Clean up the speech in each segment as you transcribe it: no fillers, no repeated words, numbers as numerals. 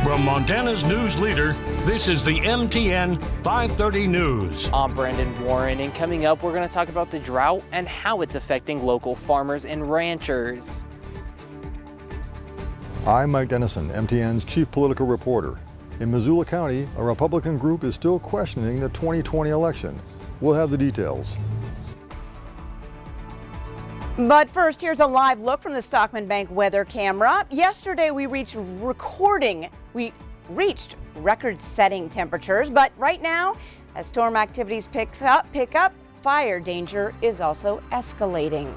From Montana's news leader, this is the MTN 530 News. I'm Brandon Warren, and coming up, we're going to talk about the drought and how it's affecting local farmers and ranchers. I'm Mike Dennison, MTN's chief political reporter. In Missoula County, a Republican group is still questioning the 2020 election. We'll have the details. But first, here's a live look from the Stockman Bank weather camera. Yesterday, we reached record-setting temperatures, but right now, as storm activities pick up, fire danger is also escalating.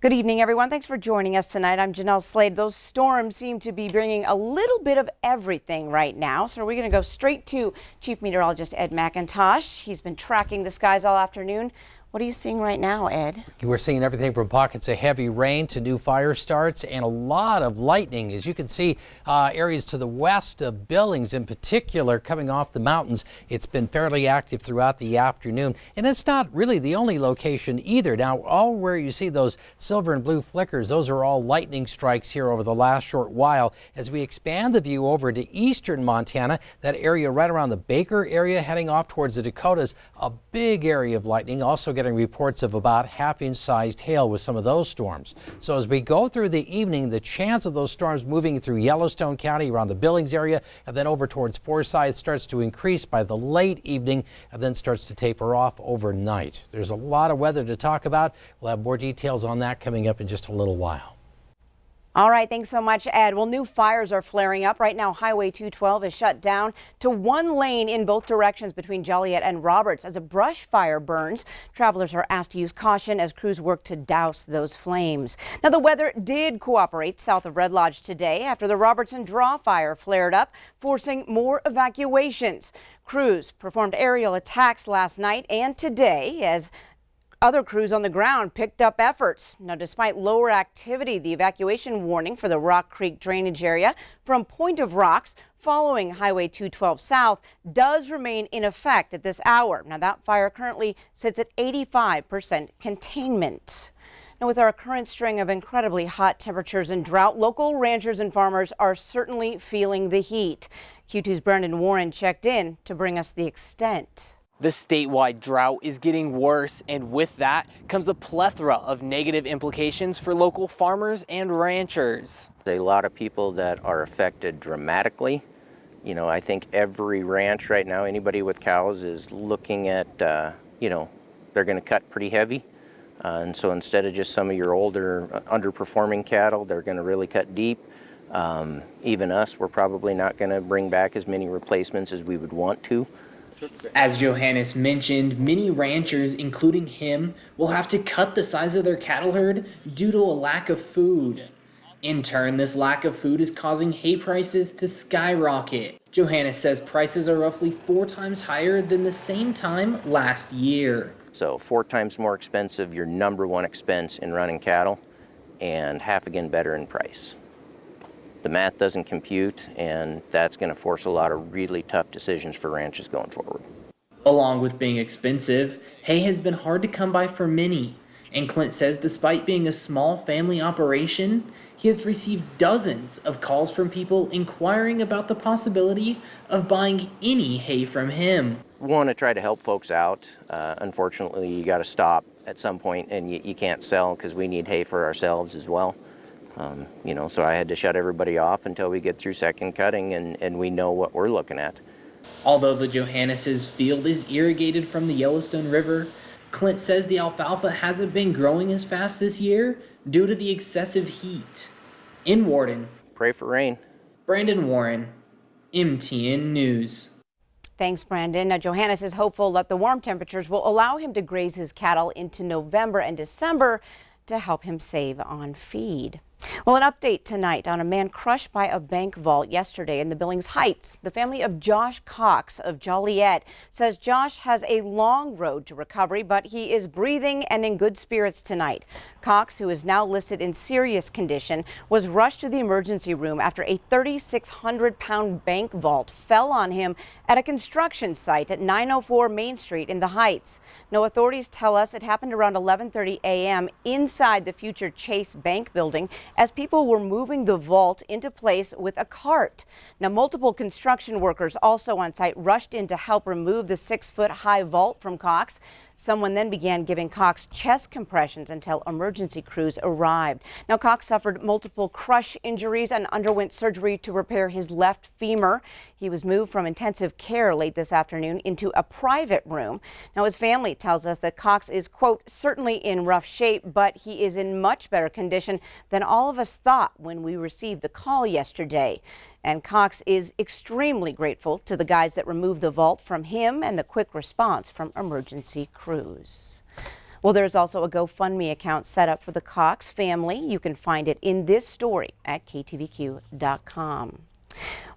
Good evening, everyone. Thanks for joining us tonight. I'm Jeanelle Slade. Those storms seem to be bringing a little bit of everything right now. So we're going to go straight to Chief Meteorologist Ed McIntosh. He's been tracking the skies all afternoon. What are you seeing right now, Ed? We're seeing everything from pockets of heavy rain to new fire starts and a lot of lightning. As you can see, areas to the west of Billings in particular coming off the mountains. It's been fairly active throughout the afternoon, and it's not really the only location either. Now, all where you see those silver and blue flickers, those are all lightning strikes here over the last short while. As we expand the view over to eastern Montana, that area right around the Baker area heading off towards the Dakotas, a big area of lightning. Also getting reports of about half-inch sized hail with some of those storms. So as we go through the evening, the chance of those storms moving through Yellowstone County around the Billings area and then over towards Forsyth starts to increase by the late evening and then starts to taper off overnight. There's a lot of weather to talk about. We'll have more details on that coming up in just a little while. All right, thanks so much, Ed. Well, new fires are flaring up. Right now, Highway 212 is shut down to one lane in both directions between Joliet and Roberts as a brush fire burns. Travelers are asked to use caution as crews work to douse those flames. Now, the weather did cooperate south of Red Lodge today after the Robertson Draw fire flared up, forcing more evacuations. Crews performed aerial attacks last night and today as other crews on the ground picked up efforts. Now, despite lower activity, the evacuation warning for the Rock Creek drainage area from Point of Rocks following Highway 212 South does remain in effect at this hour. Now, that fire currently sits at 85% containment. Now, with our current string of incredibly hot temperatures and drought, local ranchers and farmers are certainly feeling the heat. Q2's Brandon Warren checked in to bring us the extent. The statewide drought is getting worse, and with that comes a plethora of negative implications for local farmers and ranchers. There's a lot of people that are affected dramatically. You know, I think every ranch right now, anybody with cows is looking at, they're going to cut pretty heavy. And so instead of just some of your older underperforming cattle, they're going to really cut deep. Even us, we're probably not going to bring back as many replacements as we would want to. As Johannes mentioned, many ranchers, including him, will have to cut the size of their cattle herd due to a lack of food. In turn, this lack of food is causing hay prices to skyrocket. Johannes says prices are roughly 4 times higher than the same time last year. So 4 times more expensive, your number one expense in running cattle, and half again better in price. The math doesn't compute, and that's going to force a lot of really tough decisions for ranches going forward. Along with being expensive, hay has been hard to come by for many. And Clint says despite being a small family operation, he has received dozens of calls from people inquiring about the possibility of buying any hay from him. We want to try to help folks out. Unfortunately, you got to stop at some point, and you can't sell because we need hay for ourselves as well. So I had to shut everybody off until we get through second cutting and we know what we're looking at. Although the Johannes' field is irrigated from the Yellowstone River, Clint says the alfalfa hasn't been growing as fast this year due to the excessive heat. In Warden, pray for rain. Brandon Warren, MTN News. Thanks, Brandon. Now, Johannes is hopeful that the warm temperatures will allow him to graze his cattle into November and December to help him save on feed. Well, an update tonight on a man crushed by a bank vault yesterday in the Billings Heights. The family of Josh Cox of Joliet says Josh has a long road to recovery, but he is breathing and in good spirits tonight. Cox, who is now listed in serious condition, was rushed to the emergency room after a 3,600-pound bank vault fell on him at a construction site at 904 Main Street in the Heights. Now, authorities tell us it happened around 11:30 a.m. inside the future Chase Bank building as people were moving the vault into place with a cart. Now, multiple construction workers also on site rushed in to help remove the 6-foot-high vault from Cox. Someone then began giving Cox chest compressions until emergency crews arrived. Now, Cox suffered multiple crush injuries and underwent surgery to repair his left femur. He was moved from intensive care late this afternoon into a private room. Now, his family tells us that Cox is, quote, certainly in rough shape, but he is in much better condition than all of us thought when we received the call yesterday. And Cox is extremely grateful to the guys that removed the vault from him and the quick response from emergency crews. Well, there's also a GoFundMe account set up for the Cox family. You can find it in this story at ktvq.com.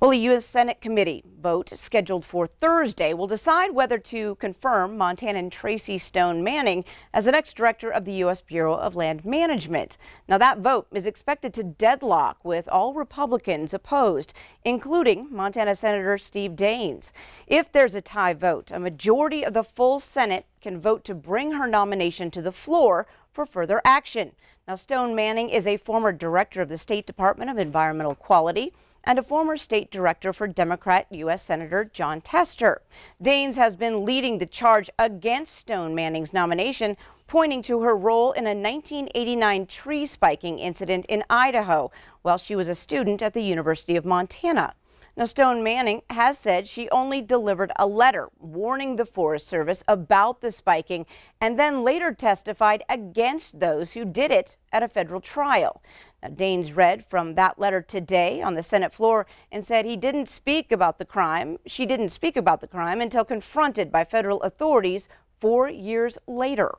Well, a U.S. Senate committee vote scheduled for Thursday will decide whether to confirm Montanan Tracy Stone Manning as the next director of the U.S. Bureau of Land Management. Now, that vote is expected to deadlock with all Republicans opposed, including Montana Senator Steve Daines. If there's a tie vote, a majority of the full Senate can vote to bring her nomination to the floor for further action. Now, Stone Manning is a former director of the State Department of Environmental Quality and a former state director for Democrat U.S. Senator John Tester. Daines has been leading the charge against Stone Manning's nomination, pointing to her role in a 1989 tree spiking incident in Idaho while she was a student at the University of Montana. Now, Stone Manning has said she only delivered a letter warning the Forest Service about the spiking and then later testified against those who did it at a federal trial. Now, Daines read from that letter today on the Senate floor and said she didn't speak about the crime until confronted by federal authorities 4 years later.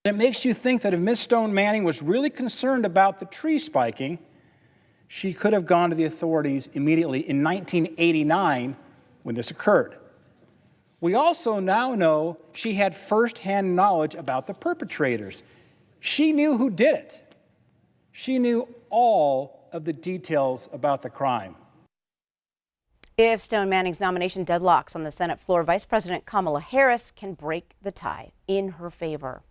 It makes you think that if Ms. Stone Manning was really concerned about the tree spiking, she could have gone to the authorities immediately in 1989 when this occurred. We also now know she had firsthand knowledge about the perpetrators. She knew who did it. She knew all of the details about the crime. If Stone Manning's nomination deadlocks on the Senate floor, Vice President Kamala Harris can break the tie in her favor.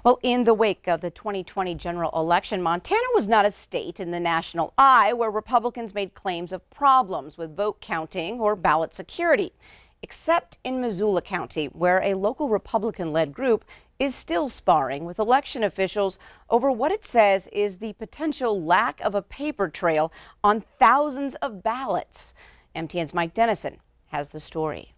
Well, in the wake of the 2020 general election, Montana was not a state in the national eye where Republicans made claims of problems with vote counting or ballot security, except in Missoula County, where a local Republican-led group is still sparring with election officials over what it says is the potential lack of a paper trail on thousands of ballots. MTN's Mike Dennison has the story.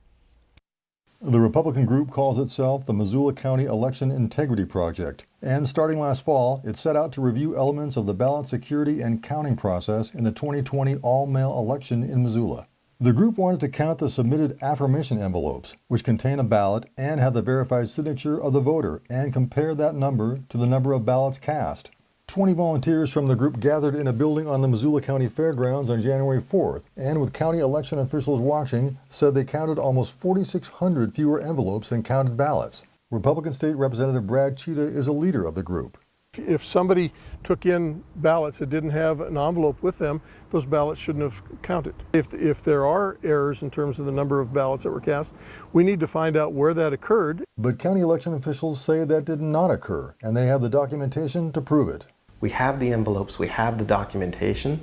The Republican group calls itself the Missoula County Election Integrity Project, and starting last fall, it set out to review elements of the ballot security and counting process in the 2020 all-mail election in Missoula. The group wanted to count the submitted affirmation envelopes, which contain a ballot and have the verified signature of the voter, and compare that number to the number of ballots cast. 20 volunteers from the group gathered in a building on the Missoula County Fairgrounds on January 4th, and with county election officials watching, said they counted almost 4,600 fewer envelopes than counted ballots. Republican State Representative Brad Cheetah is a leader of the group. If somebody took in ballots that didn't have an envelope with them, those ballots shouldn't have counted. If there are errors in terms of the number of ballots that were cast, we need to find out where that occurred. But county election officials say that did not occur, and they have the documentation to prove it. We have the envelopes, we have the documentation.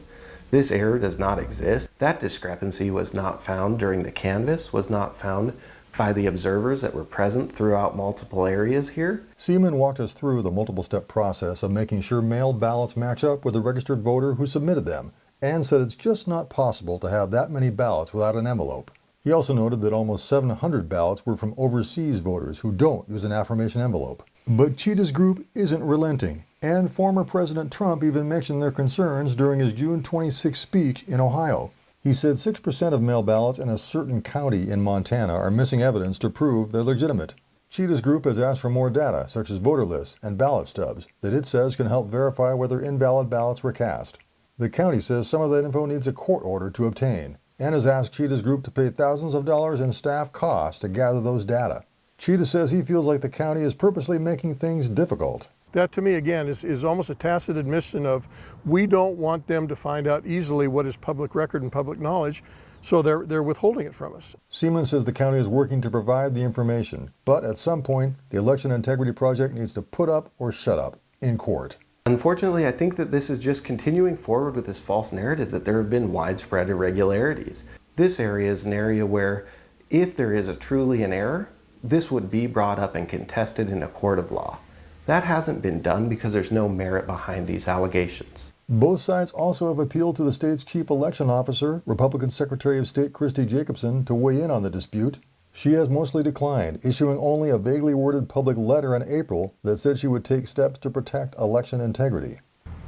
This error does not exist. That discrepancy was not found during the canvass, was not found by the observers that were present throughout multiple areas here. Seaman walked us through the multiple-step process of making sure mailed ballots match up with the registered voter who submitted them, and said it's just not possible to have that many ballots without an envelope. He also noted that almost 700 ballots were from overseas voters who don't use an affirmation envelope. But Cheetah's group isn't relenting, and former President Trump even mentioned their concerns during his June 26 speech in Ohio. He said 6% of mail ballots in a certain county in Montana are missing evidence to prove they're legitimate. Cheetah's group has asked for more data, such as voter lists and ballot stubs, that it says can help verify whether invalid ballots were cast. The county says some of that info needs a court order to obtain, and has asked Cheetah's group to pay thousands of dollars in staff costs to gather those data. Cheetah says he feels like the county is purposely making things difficult. That to me, again, is almost a tacit admission of we don't want them to find out easily what is public record and public knowledge, so they're withholding it from us. Seaman says the county is working to provide the information, but at some point, the Election Integrity Project needs to put up or shut up in court. Unfortunately, I think that this is just continuing forward with this false narrative that there have been widespread irregularities. This area is an area where, if there is truly an error, this would be brought up and contested in a court of law. That hasn't been done because there's no merit behind these allegations. Both sides also have appealed to the state's chief election officer, Republican Secretary of State Christy Jacobson, to weigh in on the dispute. She has mostly declined, issuing only a vaguely worded public letter in April that said she would take steps to protect election integrity.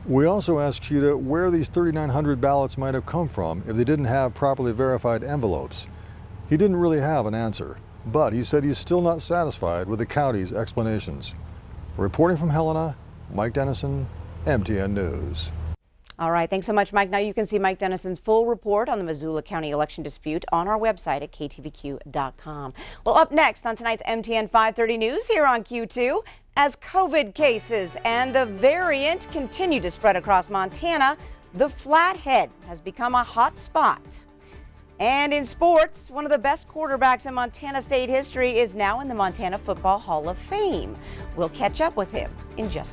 We also asked Cheetah where these 3,900 ballots might have come from if they didn't have properly verified envelopes. He didn't really have an answer, but he said he's still not satisfied with the county's explanations. Reporting from Helena, Mike Dennison, MTN News. All right, thanks so much, Mike. Now you can see Mike Dennison's full report on the Missoula County election dispute on our website at ktvq.com. Well, up next on tonight's MTN 530 News here on Q2, as COVID cases and the variant continue to spread across Montana, the Flathead has become a hot spot. And in sports, one of the best quarterbacks in Montana State history is now in the Montana Football Hall of Fame. We'll catch up with him in just a bit.